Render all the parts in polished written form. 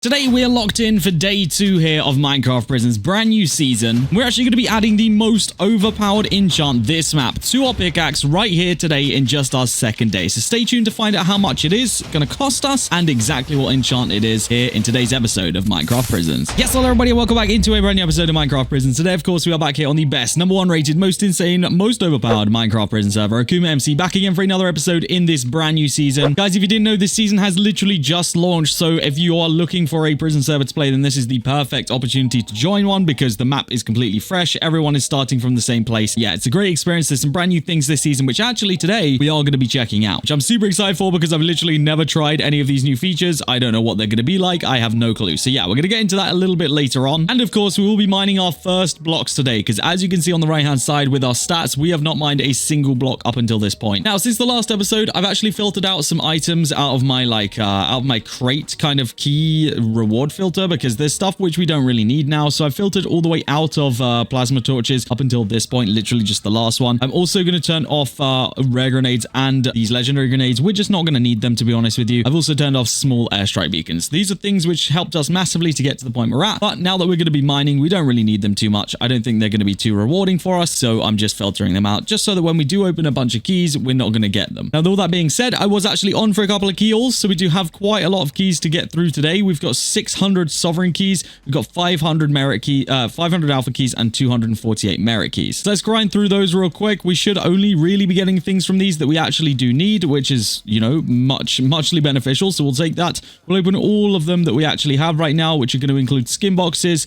Today we are locked in for day 2 here of Minecraft Prison's brand new season. We're actually going to be adding the most overpowered enchant this map to our pickaxe right here today in just our second day. So stay tuned to find out how much it is going to cost us and exactly what enchant it is here in today's episode of Minecraft Prisons. Yes, hello everybody, welcome back into a brand new episode of Minecraft Prisons. Today, of course, we are back here on the best, #1 rated, most insane, most overpowered Minecraft Prison server, AkumaMC, back again for another episode in this brand new season. Guys, if you didn't know, this season has literally just launched, so if you are looking for a prison server to play, then this is the perfect opportunity to join one because the map is completely fresh. Everyone is starting from the same place. Yeah, it's a great experience. There's some brand new things this season, which actually today we are going to be checking out, which I'm super excited for because I've literally never tried any of these new features. I don't know what they're going to be like. I have no clue. So yeah, we're going to get into that a little bit later on. And of course, we will be mining our first blocks today because as you can see on the right-hand side with our stats, we have not mined a single block up until this point. Now, since the last episode, I've actually filtered out some items out of my out of my crate kind of key reward filter because there's stuff which we don't really need now. So I filtered all the way out of plasma torches up until this point, literally just the last one. I'm also going to turn off rare grenades and these legendary grenades. We're just not going to need them, to be honest with you. I've also turned off small airstrike beacons. These are things which helped us massively to get to the point we're at, but now that we're going to be mining, we don't really need them too much. I don't think they're going to be too rewarding for us, so I'm just filtering them out just so that when we do open a bunch of keys, we're not going to get them. Now, with all that being said, I was actually on for a couple of key hauls, so we do have quite a lot of keys to get through today. We've got 600 sovereign keys, we've got 500 merit key, 500 alpha keys, and 248 merit keys. So let's grind through those real quick. We should only really be getting things from these that we actually do need, which is, you know, muchly beneficial. So we'll take that. We'll open all of them that we actually have right now, which are going to include skin boxes,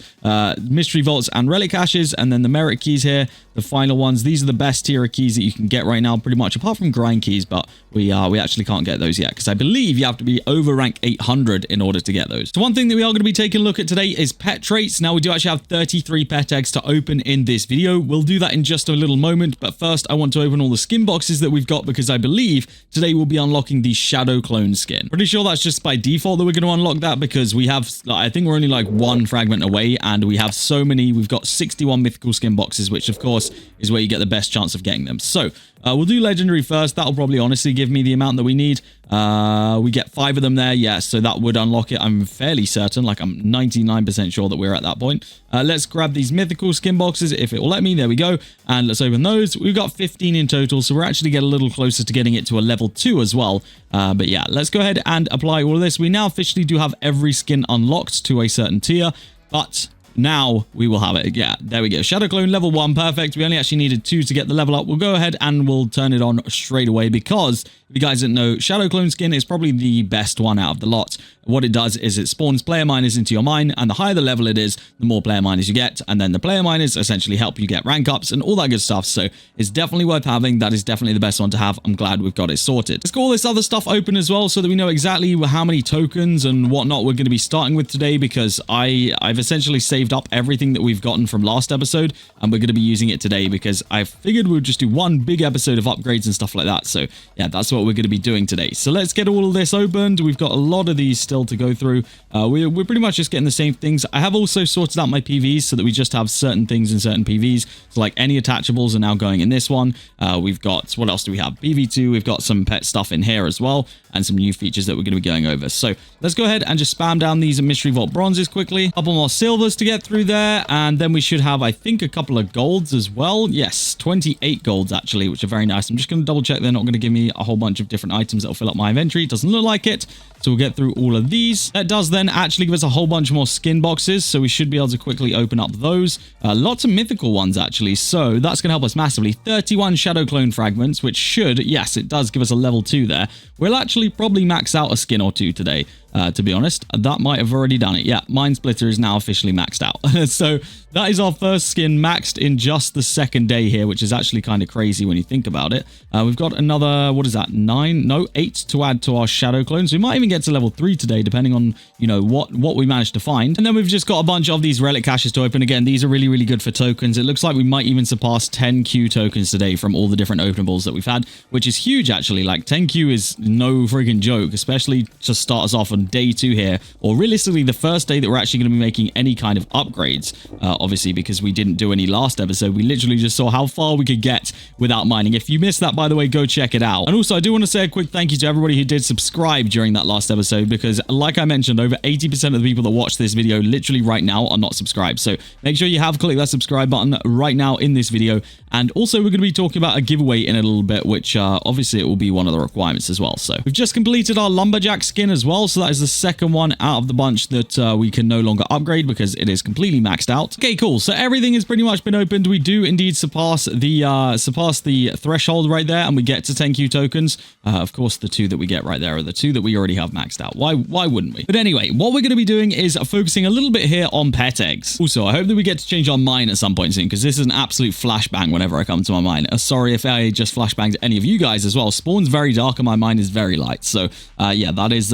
mystery vaults, and relic caches, and then the merit keys here, the final ones. These are the best tier of keys that you can get right now, pretty much, apart from grind keys, but we actually can't get those yet because I believe you have to be over rank 800 in order to get those. So one thing that we are going to be taking a look at today is pet traits. Now, we do actually have 33 pet eggs to open in this video. We'll do that in just a little moment, but first I want to open all the skin boxes that we've got because I believe today we'll be unlocking the shadow clone skin. Pretty sure that's just by default that we're going to unlock that because we have, I think we're only like one fragment away and we have so many. We've got 61 mythical skin boxes, which of course is where you get the best chance of getting them. So we'll do legendary first. That'll probably honestly give me the amount that we need. We get 5 of them there. Yeah, so that would unlock it. I'm fairly certain, like I'm 99% sure that we're at that point. Let's grab these mythical skin boxes if it will let me. There we go. And let's open those. We've got 15 in total, so we're actually getting a little closer to getting it to a level 2 as well. But yeah, let's go ahead and apply all of this. We now officially do have every skin unlocked to a certain tier, but now we will have it. Yeah, there we go. Shadow clone level 1. Perfect. We only actually needed 2 to get the level up. We'll go ahead and we'll turn it on straight away because if you guys didn't know, shadow clone skin is probably the best one out of the lot. What it does is it spawns player miners into your mine, and the higher the level it is, the more player miners you get, and then the player miners essentially help you get rank ups and all that good stuff. So it's definitely worth having. That is definitely the best one to have. I'm glad we've got it sorted. Let's get all this other stuff open as well so that we know exactly how many tokens and whatnot we're going to be starting with today because I've essentially saved up everything that we've gotten from last episode and we're going to be using it today because I figured we'll just do one big episode of upgrades and stuff like that. So yeah, that's what we're going to be doing today. So let's get all of this opened. We've got a lot of these still to go through. We're pretty much just getting the same things. I have also sorted out my PVs so that we just have certain things in certain PVs. So like any attachables are now going in this one. We've got, what else do we have? PV2, we've got some pet stuff in here as well and some new features that we're going to be going over. So let's go ahead and just spam down these mystery vault bronzes quickly. A couple more silvers to get through there. And then we should have, I think, a couple of golds as well. Yes, 28 golds actually, which are very nice. I'm just going to double check they're not going to give me a whole bunch of different items that'll fill up my inventory. It doesn't look like it. So we'll get through all of these. That does then actually give us a whole bunch more skin boxes. So we should be able to quickly open up those. Lots of mythical ones actually. So that's going to help us massively. 31 shadow clone fragments, which should, yes, it does give us a level 2 there. We'll actually probably max out a skin or 2 today. To be honest, that might have already done it. Yeah, Mind Splitter is now officially maxed out. So that is our first skin maxed in just the second day here, which is actually kind of crazy when you think about it. We've got another, what is that, 8 to add to our shadow clones. We might even get to level 3 today, depending on, you know, what we managed to find. And then we've just got a bunch of these relic caches to open. Again, these are really, really good for tokens. It looks like we might even surpass 10 Q tokens today from all the different openables that we've had, which is huge, actually. Like 10 Q is no freaking joke, especially to start us off and on day 2 here, or realistically the first day that we're actually going to be making any kind of upgrades. Obviously, because we didn't do any last episode, we literally just saw how far we could get without mining. If you missed that, by the way, go check it out. And also, I do want to say a quick thank you to everybody who did subscribe during that last episode, because like I mentioned, over 80% of the people that watch this video literally right now are not subscribed. So make sure you have clicked that subscribe button right now in this video. And also, we're going to be talking about a giveaway in a little bit, which obviously it will be one of the requirements as well. So we've just completed our lumberjack skin as well. So that is the second one out of the bunch that we can no longer upgrade because it is completely maxed out. Okay, cool. So everything has pretty much been opened. We do indeed surpass the threshold right there, and we get to 10Q tokens. Of course, the 2 that we get right there are the 2 that we already have maxed out. Why wouldn't we? But anyway, what we're going to be doing is focusing a little bit here on pet eggs. Also, I hope that we get to change our mine at some point soon, because this is an absolute flashbang whenever I come to my mine. Sorry if I just flashbanged any of you guys as well. Spawn's very dark and my mine is very light. So yeah, that is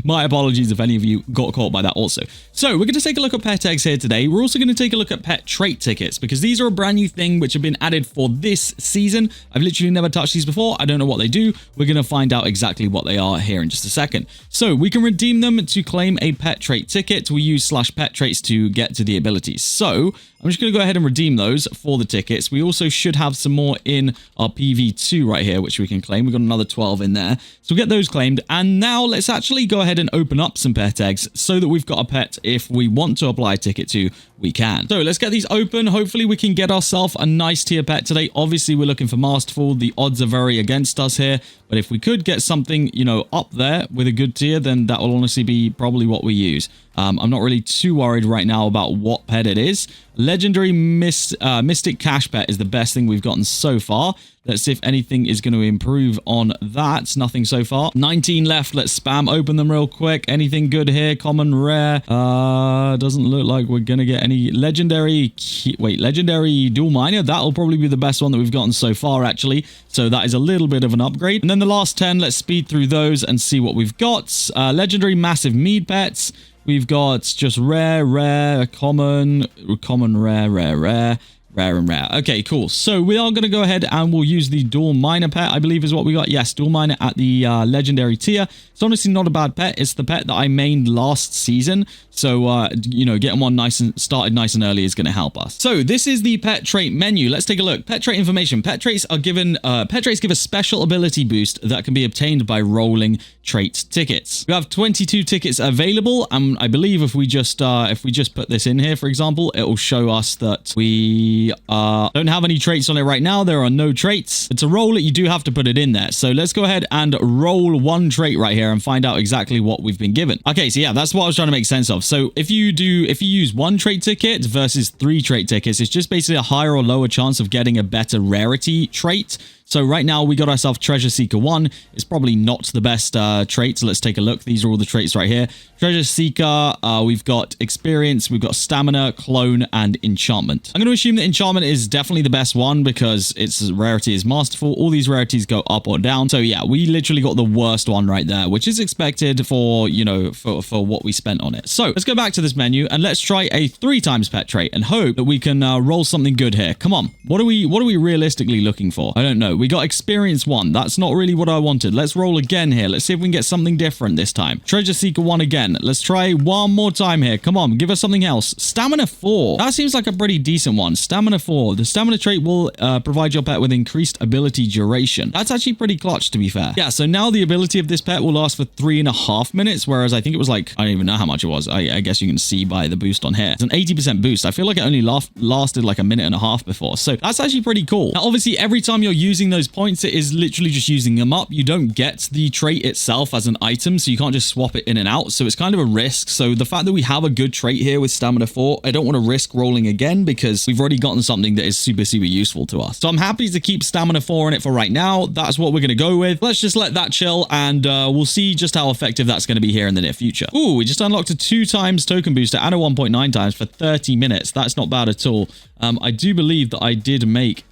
my apologies if any of you got caught by that also. So we're going to take a look at pet eggs here today. We're also going to take a look at pet trait tickets, because these are a brand new thing which have been added for this season. I've literally never touched these before. I don't know what they do. We're going to find out exactly what they are here in just a second. So we can redeem them to claim a pet trait ticket. We use /pet traits to get to the abilities. So I'm just going to go ahead and redeem those for the tickets. We also should have some more in our PV2 right here, which we can claim. We've got another 12 in there. So we'll get those claimed. And now let's actually go ahead and open up some pet eggs so that we've got a pet if we want to apply a ticket to, we can. So let's get these open. Hopefully we can get ourselves a nice tier pet today. Obviously we're looking for Masterful. The odds are very against us here. But if we could get something, you know, up there with a good tier, then that will honestly be probably what we use. I'm not really too worried right now about what pet it is. Legendary Mystic Cash Pet is the best thing we've gotten so far. Let's see if anything is going to improve on that. Nothing so far. 19 left. Let's spam open them real quick. Anything good here? Common, rare. Doesn't look like we're going to get any legendary. Wait, legendary dual miner. That'll probably be the best one that we've gotten so far, actually. So that is a little bit of an upgrade. And then the last 10, let's speed through those and see what we've got. Legendary massive mead pets. We've got just rare, common, rare, and rare. Okay, cool. So we are going to go ahead and we'll use the dual miner pet, I believe is what we got. Yes, dual miner at the legendary tier. It's honestly not a bad pet. It's the pet that I mained last season. So, you know, getting one started nice and early is going to help us. So this is the pet trait menu. Let's take a look. Pet trait information. Pet traits are given, pet traits give a special ability boost that can be obtained by rolling trait tickets. We have 22 tickets available. I believe if we just put this in here, for example, it will show us that we don't have any traits on it right now. There are no traits. But to roll it, you do have to put it in there. So let's go ahead and roll one trait right here and find out exactly what we've been given. Okay, so yeah, that's what I was trying to make sense of. So if you use one trait ticket versus 3 trait tickets, it's just basically a higher or lower chance of getting a better rarity trait. So right now we got ourselves Treasure Seeker 1. It's probably not the best trait. So let's take a look. These are all the traits right here. Treasure Seeker, we've got Experience, we've got Stamina, Clone, and Enchantment. I'm going to assume that Enchantment is definitely the best one because its rarity is Masterful. All these rarities go up or down. So yeah, we literally got the worst one right there, which is expected for, you know, for what we spent on it. So let's go back to this menu and let's try a 3 times pet trait and hope that we can roll something good here. Come on. What are we realistically looking for? I don't know. We got Experience 1. That's not really what I wanted. Let's roll again here. Let's see if we can get something different this time. Treasure Seeker 1 again. Let's try one more time here. Come on, give us something else. Stamina 4. That seems like a pretty decent one. Stamina 4. The stamina trait will provide your pet with increased ability duration. That's actually pretty clutch, to be fair. Yeah, so now the ability of this pet will last for 3.5 minutes, whereas I think it was like, I don't even know how much it was. I guess you can see by the boost on here. It's an 80% boost. I feel like it only lasted like a minute and a half before. So that's actually pretty cool. Now, obviously, every time you're using those points, it is literally just using them up. You don't get the trait itself as an item, so you can't just swap it in and out. So it's kind of a risk. So the fact that we have a good trait here with Stamina 4, I don't want to risk rolling again because we've already gotten something that is super useful to us. So I'm happy to keep Stamina 4 in it for right now. That's what we're going to go with. Let's just let that chill and we'll see just how effective that's going to be here in the near future. Ooh, we just unlocked a 2 times token booster and a 1.9 times for 30 minutes. That's not bad at all. I do believe that I did make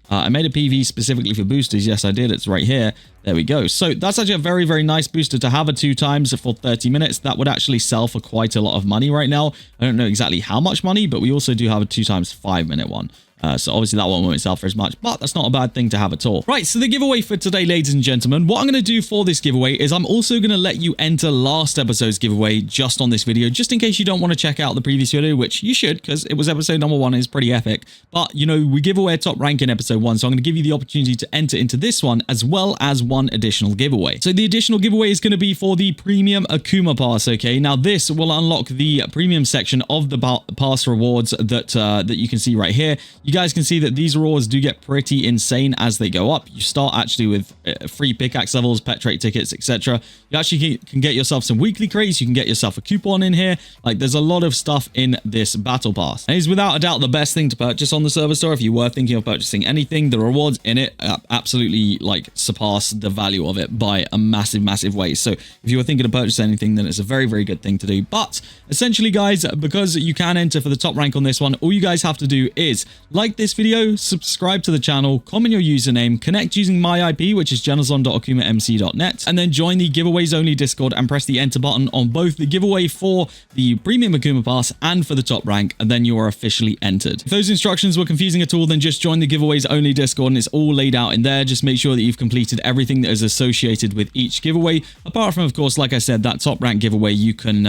I made a PV specifically for boosters. Yes, I did. It's right here. There we go. So that's actually a very nice booster to have a 2 times for 30 minutes. That would actually sell for quite a lot of money right now. I don't know exactly how much money, but we also do have a 2 times 5 minute one. So obviously that one won't sell for as much, but that's not a bad thing to have at all. Right, so the giveaway for today, ladies and gentlemen, what I'm going to do for this giveaway is I'm also going to let you enter last episode's giveaway just on this video, just in case you don't want to check out the previous video, which you should, because it was episode number 1. It's pretty epic. But, you know, we give away a top rank in episode 1, so I'm going to give you the opportunity to enter into this one, as well as one additional giveaway. So the additional giveaway is going to be for the premium Akuma pass, okay? Now, this will unlock the premium section of the pass rewards that you can see right here. You guys can see that these rewards do get pretty insane as they go up. You start actually with free pickaxe levels, pet trait tickets, etc. You actually can get yourself some weekly crates. You can get yourself a coupon in here. Like, there's a lot of stuff in this battle pass. And it's without a doubt the best thing to purchase on the server store. If you were thinking of purchasing anything, the rewards in it absolutely like surpass the value of it by a massive way. So if you were thinking of purchasing anything, then it's a very good thing to do. But essentially, guys, because you can enter for the top rank on this one, all you guys have to do is like this video, subscribe to the channel, comment your username, connect using my IP, which is generzon.akumamc.net, and then join the giveaways only Discord and press the enter button on both the giveaway for the premium Akuma pass and for the top rank, and then you are officially entered. If those instructions were confusing at all, then just join the giveaways only Discord, and it's all laid out in there. Just make sure that you've completed everything that is associated with each giveaway. Apart from, of course, like I said, that top rank giveaway, you can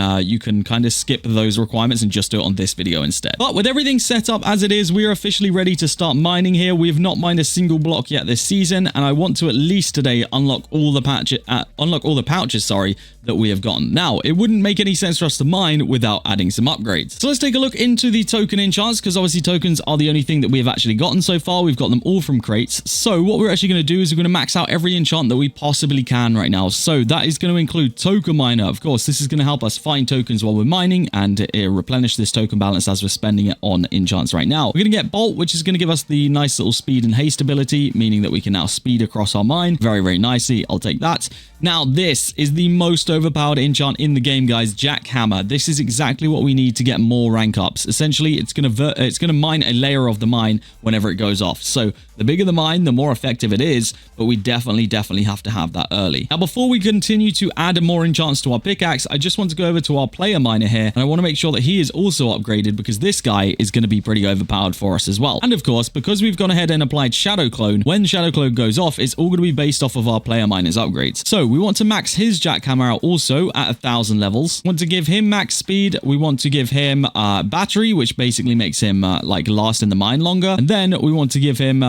kind of skip those requirements and just do it on this video instead. But with everything set up as it is, we are officially ready to start mining here. We have not mined a single block yet this season, and I want to at least today unlock all the pouches, sorry, that we have gotten. Now, it wouldn't make any sense for us to mine without adding some upgrades. So let's take a look into the token enchants, because obviously tokens are the only thing that we have actually gotten so far. We've got them all from crates. So what we're actually going to do is we're going to max out every enchant that we possibly can right now. So that is going to include Token Miner. Of course, this is going to help us find tokens while we're mining and replenish this token balance as we're spending it on enchants right now. We're going to get Bolt, which is going to give us the nice little speed and haste ability, meaning that we can now speed across our mine very nicely. I'll take that. Now, this is the most overpowered enchant in the game, guys. Jackhammer. This is exactly what we need to get more rank ups. Essentially, it's going to mine a layer of the mine whenever it goes off. So the bigger the mine, the more effective it is, but we definitely have to have that early. Now, before we continue to add more enchants to our pickaxe, I just want to go over to our player miner here, and I want to make sure that he is also upgraded, because this guy is going to be pretty overpowered for us as well. And of course, because we've gone ahead and applied Shadow Clone, when Shadow Clone goes off, it's all going to be based off of our player miner's upgrades. So we want to max his jackhammer out also at 1,000 levels. We want to give him max speed. We want to give him battery, which basically makes him like last in the mine longer. And then we want to give him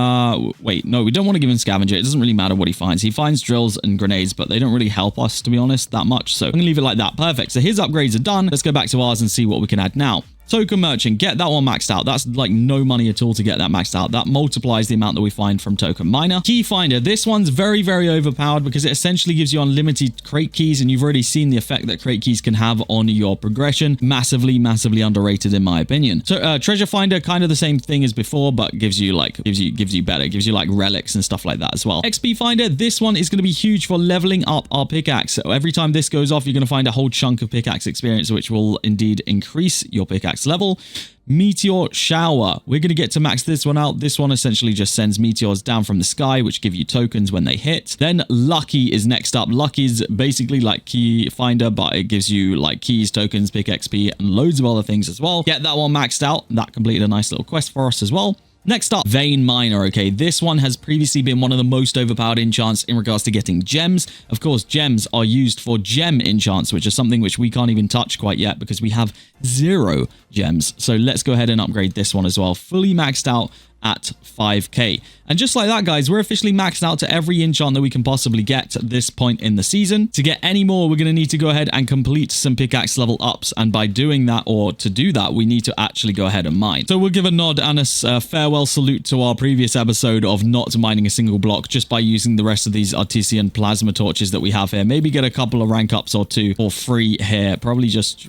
wait, no, we don't want to give him scavenger. It doesn't really matter what he finds. He finds drills and grenades, but they don't really help us, to be honest, that much. So I'm gonna leave it like that. Perfect. So his upgrades are done. Let's go back to ours and see what we can add now. Token Merchant, get that one maxed out. That's like no money at all to get that maxed out. That multiplies the amount that we find from Token Miner. Key Finder, this one's very overpowered because it essentially gives you unlimited crate keys, and you've already seen the effect that crate keys can have on your progression. Massively underrated in my opinion. So Treasure Finder, kind of the same thing as before, but gives you like relics and stuff like that as well. XP Finder, this one is going to be huge for leveling up our pickaxe. So every time this goes off, you're going to find a whole chunk of pickaxe experience, which will indeed increase your pickaxe level. Meteor Shower, we're going to get to max this one out. This one essentially just sends meteors down from the sky, which give you tokens when they hit. Then Lucky is next up. Lucky is basically like Key Finder, but it gives you like keys, tokens, pick XP, and loads of other things as well. Get that one maxed out. That completed a nice little quest for us as well. Next up, Vein Miner. Okay, this one has previously been one of the most overpowered enchants in regards to getting gems. Of course, gems are used for gem enchants, which is something which we can't even touch quite yet because we have 0 gems. So let's go ahead and upgrade this one as well. Fully maxed out at 5k. And just like that, guys, we're officially maxed out to every enchant that we can possibly get at this point in the season. To get any more, we're going to need to go ahead and complete some pickaxe level ups, and by doing that, or to do that, we need to actually go ahead and mine. So we'll give a nod and a farewell salute to our previous episode of not mining a single block just by using the rest of these Artesian plasma torches that we have here. Maybe get a couple of rank ups or 2 for free here. Probably just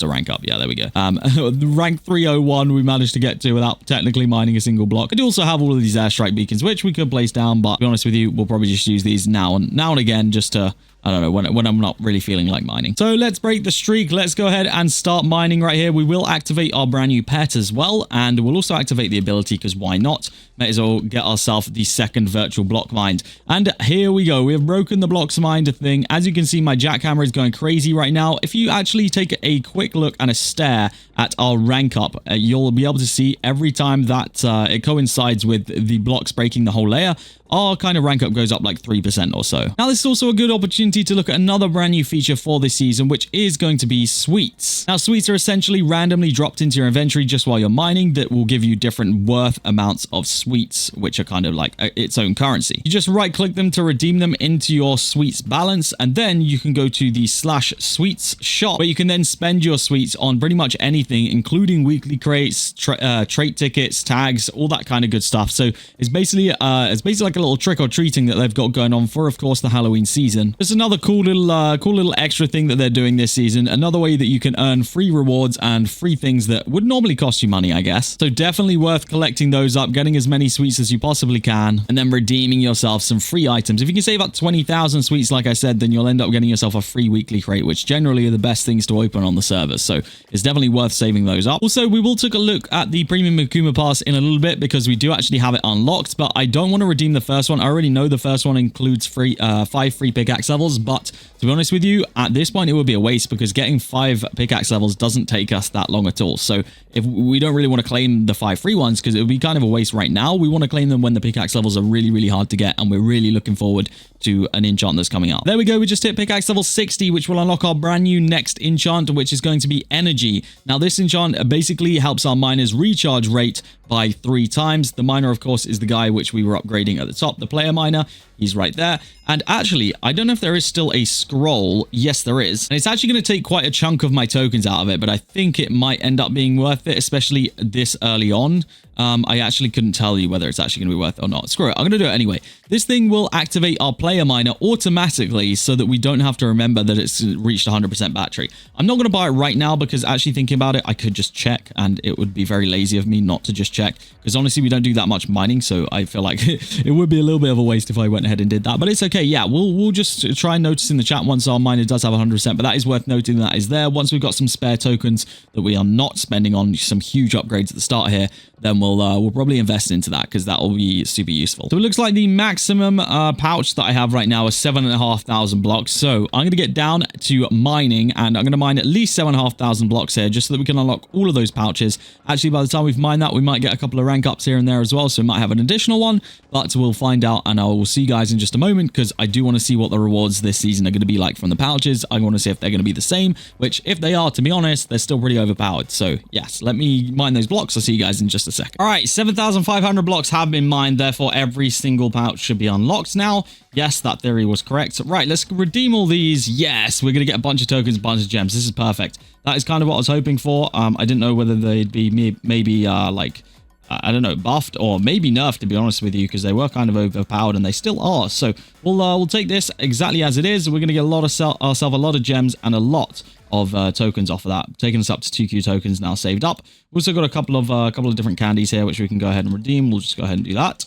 a rank up. Yeah, there we go. Rank 301 we managed to get to without technically mining a single block. I do also have all of these airstrike beacons, which we could place down, but to be honest with you, we'll probably just use these now and again just to I don't know, when I'm not really feeling like mining. So let's break the streak. Let's go ahead and start mining right here. We will activate our brand new pet as well, and we'll also activate the ability because why not? Might as well get ourselves the second virtual block mined. And here we go. We have broken the blocks mined thing. As you can see, my jackhammer is going crazy right now. If you actually take a quick look and a stare at our rank up, you'll be able to see every time that it coincides with the blocks breaking the whole layer, our kind of rank up goes up like 3% or so. Now, this is also a good opportunity to look at another brand new feature for this season, which is going to be sweets. Now, sweets are essentially randomly dropped into your inventory just while you're mining that will give you different worth amounts of sweets, which are kind of like its own currency. You just right click them to redeem them into your sweets balance, and then you can go to the /sweets shop where you can then spend your sweets on pretty much anything, including weekly crates, trait tickets, tags, all that kind of good stuff. So it's basically like a little trick-or-treating that they've got going on for, of course, the Halloween season. Just another cool little extra thing that they're doing this season. Another way that you can earn free rewards and free things that would normally cost you money, I guess. So definitely worth collecting those up, getting as many sweets as you possibly can, and then redeeming yourself some free items. If you can save up 20,000 sweets, like I said, then you'll end up getting yourself a free weekly crate, which generally are the best things to open on the server. So it's definitely worth saving those up. Also, we will take a look at the premium Akuma pass in a little bit because we do actually have it unlocked, but I don't want to redeem the first one. I already know the first one includes 5 free pickaxe levels, but to be honest with you, at this point it would be a waste because getting 5 pickaxe levels doesn't take us that long at all. So if we don't really want to claim the 5 free ones because it would be kind of a waste right now, we want to claim them when the pickaxe levels are really, really hard to get, and we're really looking forward to an enchant that's coming out. There we go. We just hit pickaxe level 60, which will unlock our brand new next enchant, which is going to be energy. Now, this enchant basically helps our miner's recharge rate by 3 times. The miner, of course, is the guy which we were upgrading at the top, the player miner. He's right there. And actually, I don't know if there is still a scroll. Yes, there is. And it's actually going to take quite a chunk of my tokens out of it, but I think it might end up being worth it, especially this early on. I actually couldn't tell you whether it's actually going to be worth it or not. Screw it. I'm going to do it anyway. This thing will activate our player miner automatically so that we don't have to remember that it's reached 100% battery. I'm not going to buy it right now because actually thinking about it, I could just check, and it would be very lazy of me not to just check because honestly, we don't do that much mining. So I feel like it would be a little bit of a waste if I went ahead and did that, but it's okay. Yeah, we'll just try and notice in the chat once our miner does have 100%, but that is worth noting that is there. Once we've got some spare tokens that we are not spending on some huge upgrades at the start here, then we'll probably invest into that because that will be super useful. So it looks like the maximum pouch that I have right now is 7,500 blocks. So I'm going to get down to mining, and I'm going to mine at least 7,500 blocks here just so that we can unlock all of those pouches. Actually, by the time we've mined that, we might get a couple of rank ups here and there as well. So we might have an additional one, but we'll find out, and I will see you guys in just a moment because I do want to see what the rewards this season are going to be like from the pouches. I want to see if they're going to be the same, which if they are, to be honest, they're still pretty overpowered. So yes, let me mine those blocks. I'll see you guys in just a second. All right, 7,500 blocks have been mined. Therefore, every single pouch should be unlocked now. Yes, that theory was correct. Right, let's redeem all these. Yes, we're going to get a bunch of tokens, a bunch of gems. This is perfect. That is kind of what I was hoping for. I didn't know whether they'd be maybe like, I don't know, buffed or maybe nerfed, to be honest with you, because they were kind of overpowered and they still are. So we'll take this exactly as it is. We're going to get ourselves a lot of gems and a lot of tokens off of that, taking us up to 2Q tokens now saved up. We've also got a couple of different candies here which we can go ahead and redeem. We'll just go ahead and do that.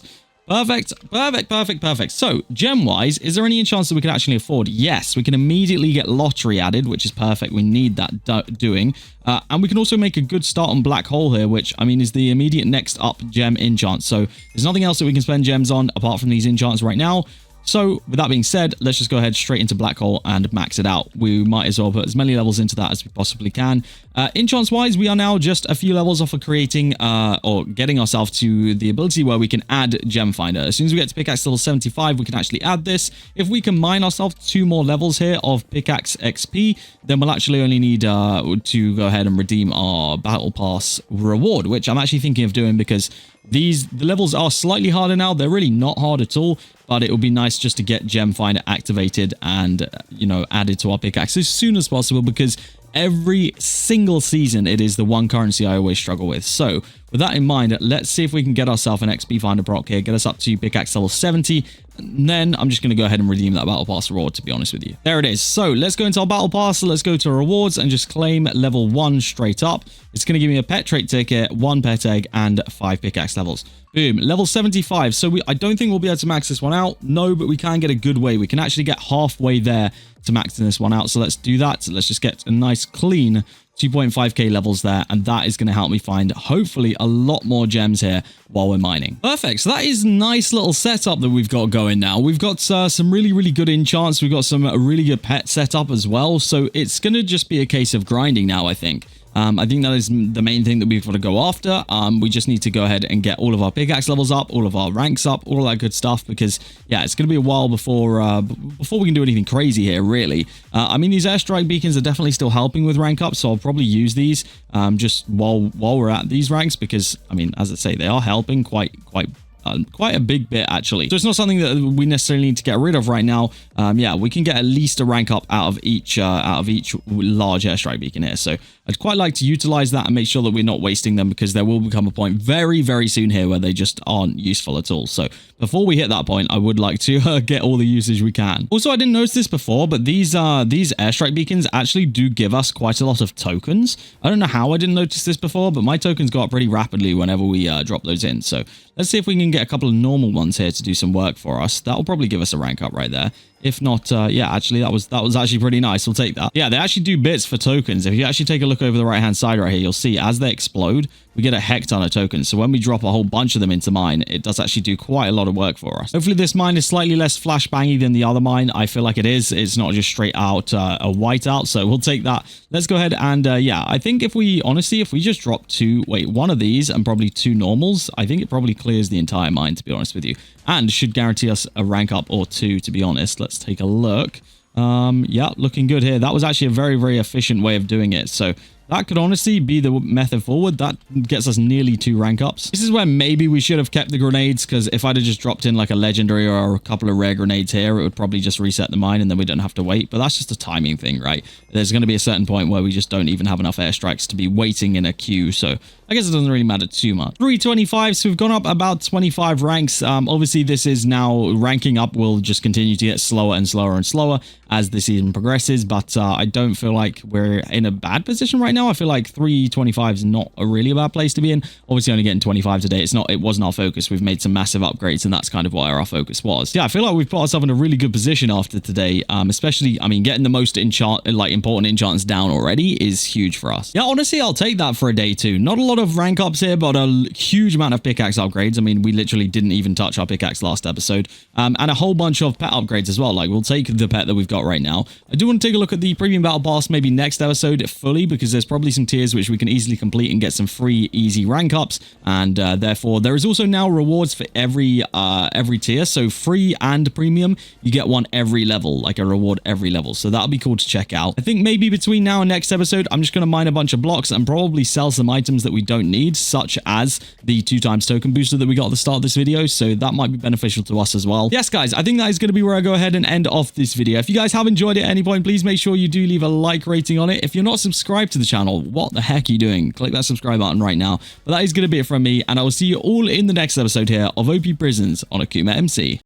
Perfect. So, gem-wise, is there any chance that we can actually afford? Yes, we can immediately get lottery added, which is perfect. We need that doing. And we can also make a good start on black hole here, which, I mean, is the immediate next up gem enchant. So, there's nothing else that we can spend gems on apart from these enchants right now. So, with that being said, let's just go ahead straight into black hole and max it out. We might as well put as many levels into that as we possibly can. Enchants-wise, we are now just a few levels off of creating or getting ourselves to the ability where we can add Gem Finder. As soon as we get to pickaxe level 75, we can actually add this. If we can mine ourselves 2 more levels here of pickaxe XP, then we'll actually only need to go ahead and redeem our battle pass reward, which I'm actually thinking of doing because the levels are slightly harder now. They're really not hard at all, but it would be nice just to get Gem Finder activated and, you know, added to our pickaxe as soon as possible, because every single season it is the one currency I always struggle with. So with that in mind, let's see if we can get ourselves an XP Finder Brock here, get us up to pickaxe level 70. And then I'm just going to go ahead and redeem that battle pass reward, to be honest with you. There it is. So let's go into our battle pass. Let's go to rewards and just claim level 1 straight up. It's going to give me a pet trait ticket, 1 pet egg, and 5 pickaxe levels. Boom, level 75. So I don't think we'll be able to max this one out. No, but we can get a good way. We can actually get halfway there to maxing this one out. So let's do that. So let's just get a nice clean 2.5k levels there, and that is going to help me find hopefully a lot more gems here while we're mining. Perfect. So that is a nice little setup that we've got going now. We've got some really good enchants. We've got some really good pet setup as well. So it's going to just be a case of grinding now, I think. I think that is the main thing that we've got to go after. We just need to go ahead and get all of our pickaxe levels up, all of our ranks up, all that good stuff, because yeah, it's going to be a while before we can do anything crazy here, really. I mean, these airstrike beacons are definitely still helping with rank up, so I'll probably use these just while we're at these ranks, because I mean, as I say, they are helping quite a big bit, actually. So it's not something that we necessarily need to get rid of right now. Yeah, we can get at least a rank up out of each large airstrike beacon here. So I'd quite like to utilize that and make sure that we're not wasting them, because there will become a point very soon here where they just aren't useful at all. So before we hit that point, I would like to get all the usage we can. Also, I didn't notice this before, but these airstrike beacons actually do give us quite a lot of tokens. I don't know how I didn't notice this before, but my tokens go up pretty rapidly whenever we drop those in. So let's see if we can get a couple of normal ones here to do some work for us. That'll probably give us a rank up right there. If not, yeah, actually, that was actually pretty nice. We'll take that. Yeah, they actually do bits for tokens. If you actually take a look over the right-hand side right here, you'll see as they explode, we get a heck ton of tokens. So when we drop a whole bunch of them into mine, it does actually do quite a lot of work for us. Hopefully this mine is slightly less flashbangy than the other mine. I feel like it is. It's not just straight out a whiteout, so we'll take that. Let's go ahead and, yeah, I think if we just drop one of these and probably 2 normals, I think it probably clears the entire mine, to be honest with you, and should guarantee us a rank up or 2, to be honest. Let's take a look. Yeah, looking good here. That was actually a very efficient way of doing it. So that could honestly be the method forward. That gets us nearly 2 rank ups. This is where maybe we should have kept the grenades, because if I'd have just dropped in like a legendary or a couple of rare grenades here, it would probably just reset the mine and then we don't have to wait. But that's just a timing thing, right? There's going to be a certain point where we just don't even have enough airstrikes to be waiting in a queue. So I guess it doesn't really matter too much. 325, so we've gone up about 25 ranks. Obviously, this is now ranking up will just continue to get slower and slower as the season progresses. But I don't feel like we're in a bad position right now. I feel like 325 is not a really bad place to be in. Obviously, only getting 25 today. It wasn't our focus. We've made some massive upgrades, and that's kind of why our focus was. Yeah, I feel like we've put ourselves in a really good position after today. Especially, I mean, getting the most important enchants down already is huge for us. Yeah, honestly, I'll take that for a day too. Not a lot of rank ups here, but a huge amount of pickaxe upgrades. I mean, we literally didn't even touch our pickaxe last episode. And a whole bunch of pet upgrades as well. Like, we'll take the pet that we've got right now. I do want to take a look at the premium battle pass maybe next episode fully, because there's probably some tiers which we can easily complete and get some free easy rank ups, and therefore there is also now rewards for every tier. So free and premium, you get one every level, like a reward every level. So that'll be cool to check out. I think maybe between now and next episode, I'm just going to mine a bunch of blocks and probably sell some items that we don't need, such as the 2x token booster that we got at the start of this video. So that might be beneficial to us as well. Yes, guys, I think that is going to be where I go ahead and end off this video. If you guys have enjoyed it at any point, please make sure you do leave a like rating on it. If you're not subscribed to the channel, what the heck are you doing? Click that subscribe button right now. But that is going to be it from me, and I will see you all in the next episode here of OP Prisons on AkumaMC.